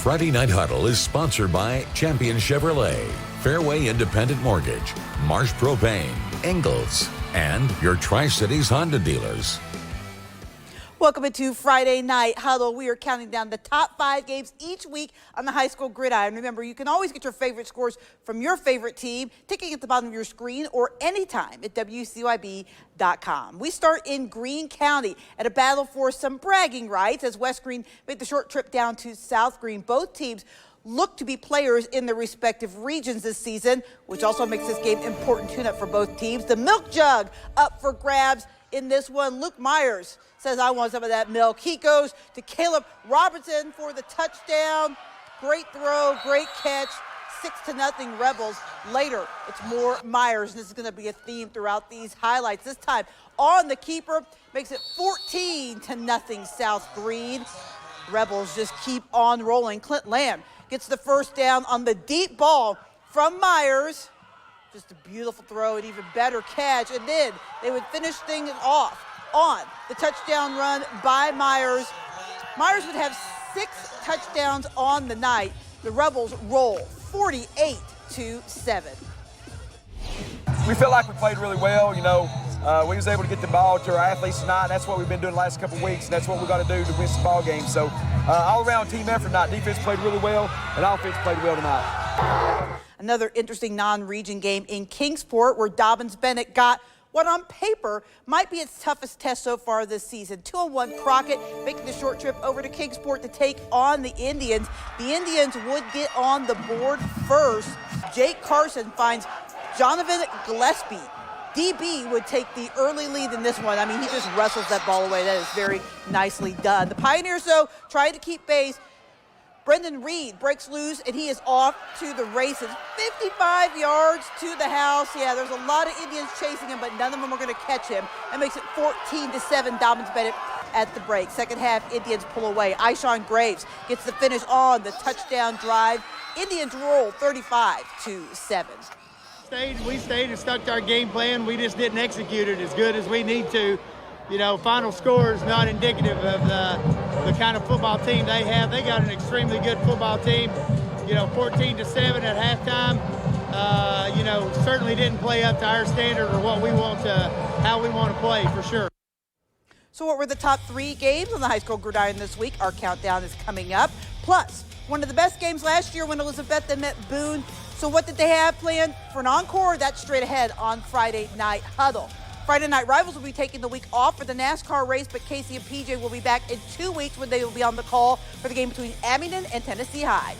Friday Night Huddle is sponsored by Champion Chevrolet, Fairway Independent Mortgage, Marsh Propane, Ingalls, and your Tri-Cities Honda dealers. Welcome into Friday Night Huddle. We are counting down the top 5 games each week on the high school gridiron. Remember, you can always get your favorite scores from your favorite team, ticking at the bottom of your screen or anytime at WCYB.com. We start in Greene County at a battle for some bragging rights as West Greene made the short trip down to South Greene. Both teams look to be players in their respective regions this season, which also makes this game important tune-up for both teams. The milk jug up for grabs in this one. Luke Myers says, I want some of that milk. He goes to Caleb Robertson for the touchdown. Great throw, great catch. 6-0 Rebels. Later, it's more Myers, and this is going to be a theme throughout these highlights. This time on the keeper, makes it 14-0 South Greene. Rebels just keep on rolling. Clint Lamb gets the first down on the deep ball from Myers. Just a beautiful throw, an even better catch. And then they would finish things off on the touchdown run by Myers. Myers would have 6 touchdowns on the night. The Rebels roll 48-7. We feel like we played really well. You know, we was able to get the ball to our athletes tonight. That's what we've been doing the last couple of weeks, and that's what we got to do to win some ball games. So all-around team effort tonight. Defense played really well, and offense played well tonight. Another interesting non-region game in Kingsport where Dobbins-Bennett got what on paper might be its toughest test so far this season. 2-1 Crockett making the short trip over to Kingsport to take on the Indians. The Indians would get on the board first. Jake Carson finds Jonathan Gillespie. DB would take the early lead in this one. I mean, he just wrestles that ball away. That is very nicely done. The Pioneers, though, try to keep pace. Brendan Reed breaks loose, and he is off to the races. 55 yards to the house. Yeah, there's a lot of Indians chasing him, but none of them are going to catch him. That makes it 14-7 Dobbins-Bennett at the break. Second half, Indians pull away. Ishawn Graves gets the finish on the touchdown drive. Indians roll 35-7. We stayed and stuck to our game plan. We just didn't execute it as good as we need to. You know, final score is not indicative of the kind of football team they have. They got an extremely good football team. You know, 14-7 at halftime. You know, certainly didn't play up to our standard or what we want to, how we want to play for sure. So what were the top 3 games on the high school gridiron this week? Our countdown is coming up. Plus, one of the best games last year when Elizabeth met Boone. So what did they have planned for an encore? That's straight ahead on Friday Night Huddle. Friday Night Rivals will be taking the week off for the NASCAR race, but Casey and PJ will be back in 2 weeks when they will be on the call for the game between Abingdon and Tennessee High.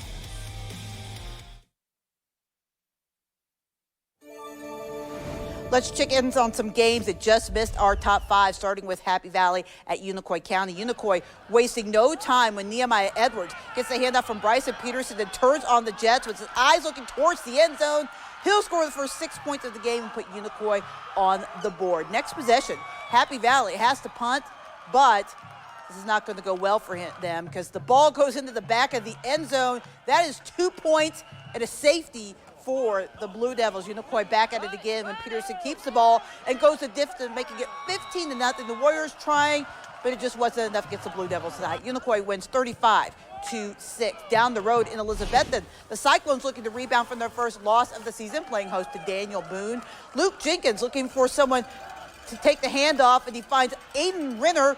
Let's check in on some games that just missed our top 5, starting with Happy Valley at Unicoi County. Unicoi wasting no time when Nehemiah Edwards gets the handoff from Bryson Peterson and turns on the Jets with his eyes looking towards the end zone. He'll score the first 6 points of the game and put Unicoi on the board. Next possession, Happy Valley has to punt, but this is not going to go well for them because the ball goes into the back of the end zone. That is 2 points and a safety for the Blue Devils. Unicoi back at it again when Peterson keeps the ball and goes to Difton, making it 15-0. The Warriors trying, but it just wasn't enough against the Blue Devils tonight. Unicoi wins 35-6. Down the road in Elizabethton, the Cyclones looking to rebound from their first loss of the season, playing host to Daniel Boone. Luke Jenkins looking for someone to take the handoff, and he finds Aiden Renner,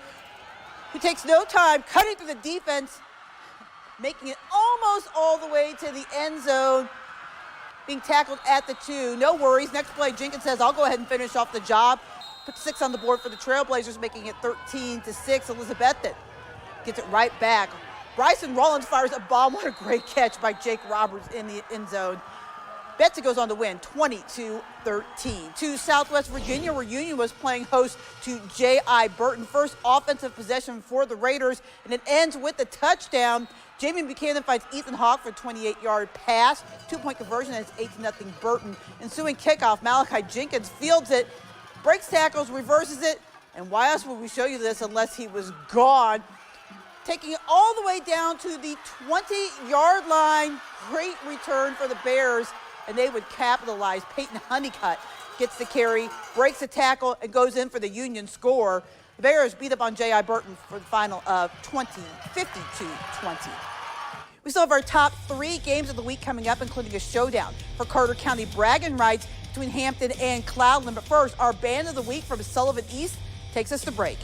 who takes no time, cutting through the defense, making it almost all the way to the end zone, being tackled at the 2. No worries. Next play, Jenkins says, I'll go ahead and finish off the job. Put 6 on the board for the Trailblazers, making it 13-6. Elizabethton gets it right back. Bryson Rollins fires a bomb. What a great catch by Jake Roberts in the end zone. Betsy goes on to win 20-13. To Southwest Virginia, where Union was playing host to J.I. Burton. First offensive possession for the Raiders, and it ends with the touchdown. Jamie Buchanan finds Ethan Hawk for a 28-yard pass. 2-point conversion, and it's 8-0 Burton. Ensuing kickoff, Malachi Jenkins fields it, breaks tackles, reverses it, and why else would we show you this unless he was gone? Taking it all the way down to the 20-yard line. Great return for the Bears, and they would capitalize. Peyton Honeycutt gets the carry, breaks the tackle, and goes in for the Union score. The Bears beat up on J.I. Burton for the final of 52-20. We still have our top 3 games of the week coming up, including a showdown for Carter County bragging rights between Hampton and Cloudland. But first, our band of the week from Sullivan East takes us to break.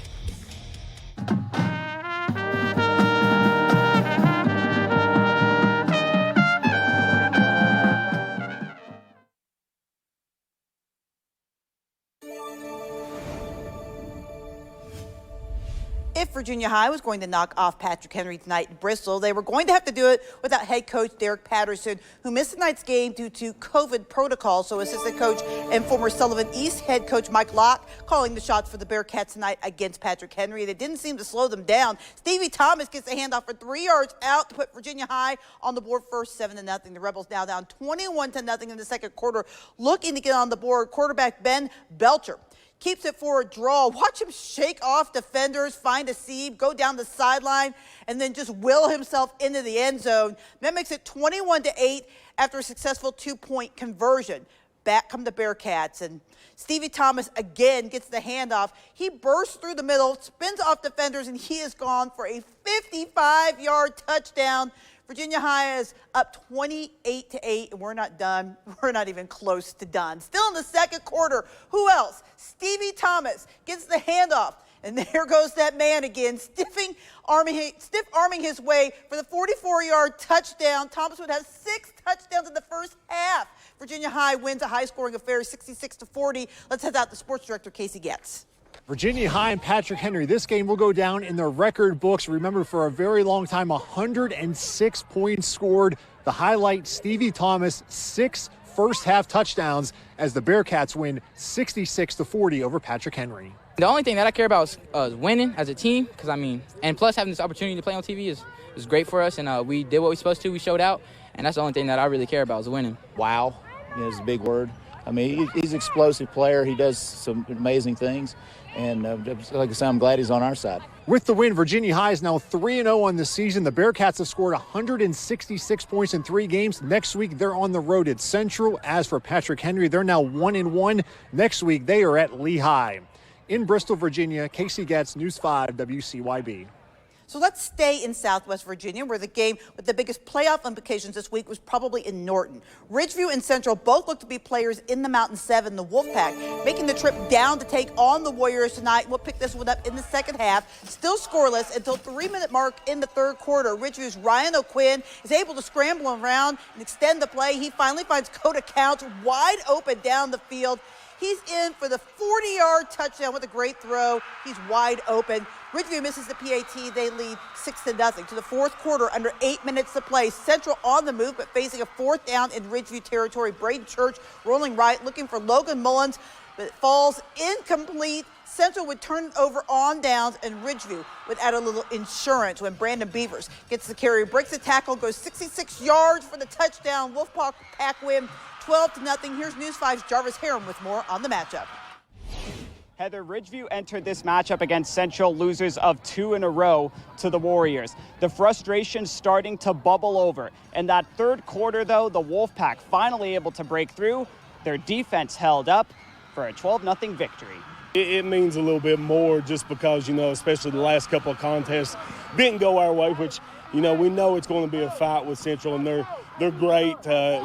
If Virginia High was going to knock off Patrick Henry tonight in Bristol, they were going to have to do it without head coach Derek Patterson, who missed tonight's game due to COVID protocol. So assistant coach and former Sullivan East head coach Mike Locke calling the shots for the Bearcats tonight against Patrick Henry. They didn't seem to slow them down. Stevie Thomas gets a handoff for 3 yards out to put Virginia High on the board first, 7-0. The Rebels now down 21-0 in the second quarter, looking to get on the board. Quarterback Ben Belcher keeps it for a draw. Watch him shake off defenders, find a seam, go down the sideline, and then just will himself into the end zone. That makes it 21-8 after a successful 2-point conversion. Back come the Bearcats, and Stevie Thomas again gets the handoff. He bursts through the middle, spins off defenders, and he is gone for a 55-yard touchdown. Virginia High is up 28-8, and we're not done. We're not even close to done. Still in the second quarter, who else? Stevie Thomas gets the handoff, and there goes that man again, stiff arming his way for the 44-yard touchdown. Thomas would have 6 touchdowns in the first half. Virginia High wins a high-scoring affair, 66-40. Let's head out to sports director Casey Getz. Virginia High and Patrick Henry, this game will go down in the record books. Remember, for a very long time, 106 points scored. The highlight, Stevie Thomas, 6 first-half touchdowns as the Bearcats win 66-40 over Patrick Henry. The only thing that I care about is winning as a team, because, and plus having this opportunity to play on TV is great for us, and we did what we were supposed to. We showed out, and that's the only thing that I really care about is winning. Wow is a big word. He's an explosive player. He does some amazing things. And like I said, I'm glad he's on our side. With the win, Virginia High is now 3-0 on the season. The Bearcats have scored 166 points in 3 games. Next week, they're on the road at Central. As for Patrick Henry, they're now 1-1. Next week, they are at Lehigh. In Bristol, Virginia, Casey Getz, News 5 WCYB. So let's stay in Southwest Virginia, where the game with the biggest playoff implications this week was probably in Norton. Ridgeview and Central both look to be players in the Mountain 7, the Wolfpack, making the trip down to take on the Warriors tonight. We'll pick this one up in the second half. Still scoreless until 3-minute mark in the third quarter. Ridgeview's Ryan O'Quinn is able to scramble around and extend the play. He finally finds Coda Counts wide open down the field. He's in for the 40-yard touchdown with a great throw. He's wide open. Ridgeview misses the PAT. They lead 6-0 to the fourth quarter under 8 minutes to play. Central on the move, but facing a fourth down in Ridgeview territory. Braden Church rolling right, looking for Logan Mullins, but it falls incomplete. Central would turn it over on downs, and Ridgeview would add a little insurance when Brandon Beavers gets the carry, breaks the tackle, goes 66 yards for the touchdown. Wolfpack win 12-0. Here's News 5's Jarvis Harem with more on the matchup. Heather, Ridgeview entered this matchup against Central, losers of 2 in a row to the Warriors. The frustration starting to bubble over. In that third quarter, though, the Wolfpack finally able to break through. Their defense held up for a 12-0 victory. It means a little bit more just because, especially the last couple of contests didn't go our way, which, we know it's going to be a fight with Central, and they're great,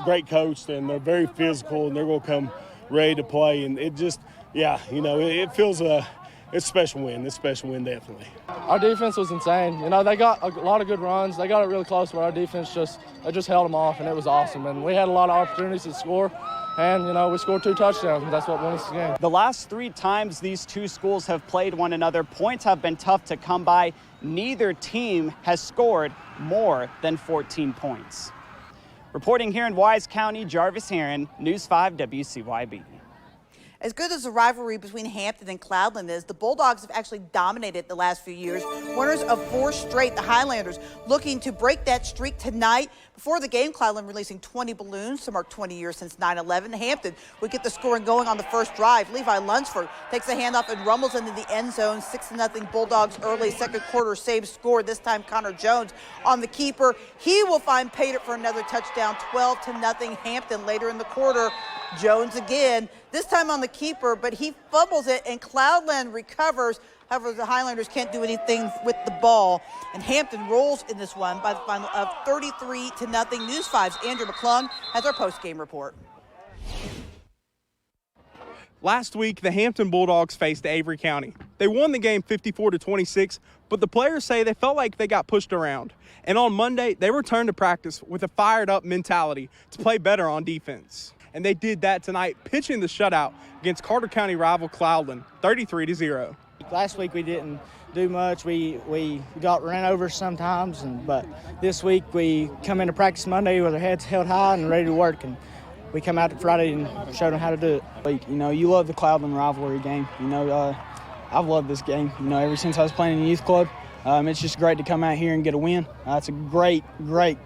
great coached, and they're very physical, and they're going to come ready to play. And it just, it feels it's a special win. It's a special win, definitely. Our defense was insane. They got a lot of good runs. They got it really close, but our defense just held them off, and it was awesome. And we had a lot of opportunities to score. And, we scored 2 touchdowns, and that's what won us the game. The last 3 times these two schools have played one another, points have been tough to come by. Neither team has scored more than 14 points. Reporting here in Wise County, Jarvis Heron, News 5 WCYB. As good as the rivalry between Hampton and Cloudland is, the Bulldogs have actually dominated the last few years. Winners of 4 straight, the Highlanders looking to break that streak tonight. Before the game, Cloudland releasing 20 balloons to mark 20 years since 9/11. Hampton would get the scoring going on the first drive. Levi Lunsford takes a handoff and rumbles into the end zone. 6-0 Bulldogs early. Second quarter, same score. This time Connor Jones on the keeper. He will find pay dirt for another touchdown. 12-0 Hampton later in the quarter. Jones again, this time on the keeper, but he fumbles it and Cloudland recovers. However, the Highlanders can't do anything with the ball. And Hampton rolls in this one by the final of 33-0. News 5's Andrew McClung has our post-game report. Last week, the Hampton Bulldogs faced Avery County. They won the game 54-26, but the players say they felt like they got pushed around. And on Monday, they returned to practice with a fired-up mentality to play better on defense. And they did that tonight, pitching the shutout against Carter County rival Cloudland, 33-0. Last week we didn't do much. We got ran over sometimes, but this week we come into practice Monday with our heads held high and ready to work. And we come out Friday and showed them how to do it. You know, you love the Cloudland rivalry game. You know, I've loved this game. You know, ever since I was playing in the youth club. It's just great to come out here and get a win. It's a great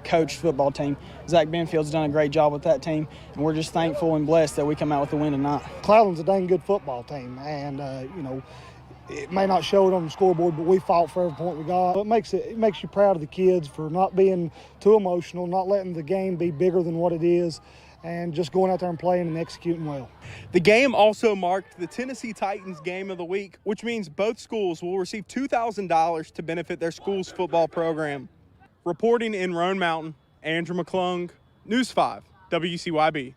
coached football team. Zach Benfield's done a great job with that team, and we're just thankful and blessed that we come out with a win tonight. Cloudland's a dang good football team, and you know, it may not show it on the scoreboard, but we fought for every point we got. It makes you proud of the kids for not being too emotional, not letting the game be bigger than what it is, and just going out there and playing and executing well. The game also marked the Tennessee Titans Game of the Week, which means both schools will receive $2,000 to benefit their school's football program. Reporting in Roan Mountain, Andrew McClung, News 5, WCYB.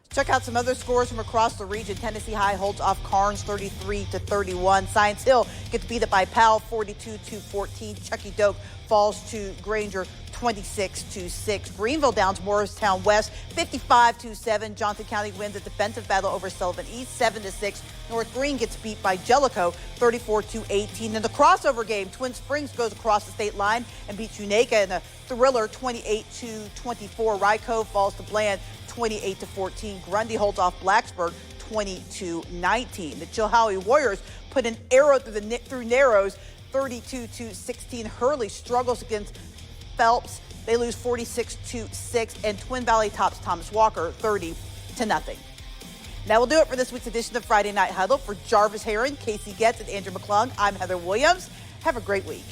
Check out some other scores from across the region. Tennessee High holds off Carnes 33-31. Science Hill gets beat up by Powell 42-14. Chucky Doak falls to Granger 26-6. Greenville downs Morristown West 55-7. Johnson County wins a defensive battle over Sullivan East 7-6. North Green gets beat by Jellicoe 34-18. In the crossover game, Twin Springs goes across the state line and beats Unaka in a thriller 28-24. Rycove falls to Bland 28-14. Grundy holds off Blacksburg 20-19. The Chilhowie Warriors put an arrow through Narrows 32-16. Hurley struggles against Phelps. They lose 46-6. And Twin Valley tops Thomas Walker 30-0. That will do it for this week's edition of Friday Night Huddle. For Jarvis Heron, Casey Getz, and Andrew McClung, I'm Heather Williams. Have a great week.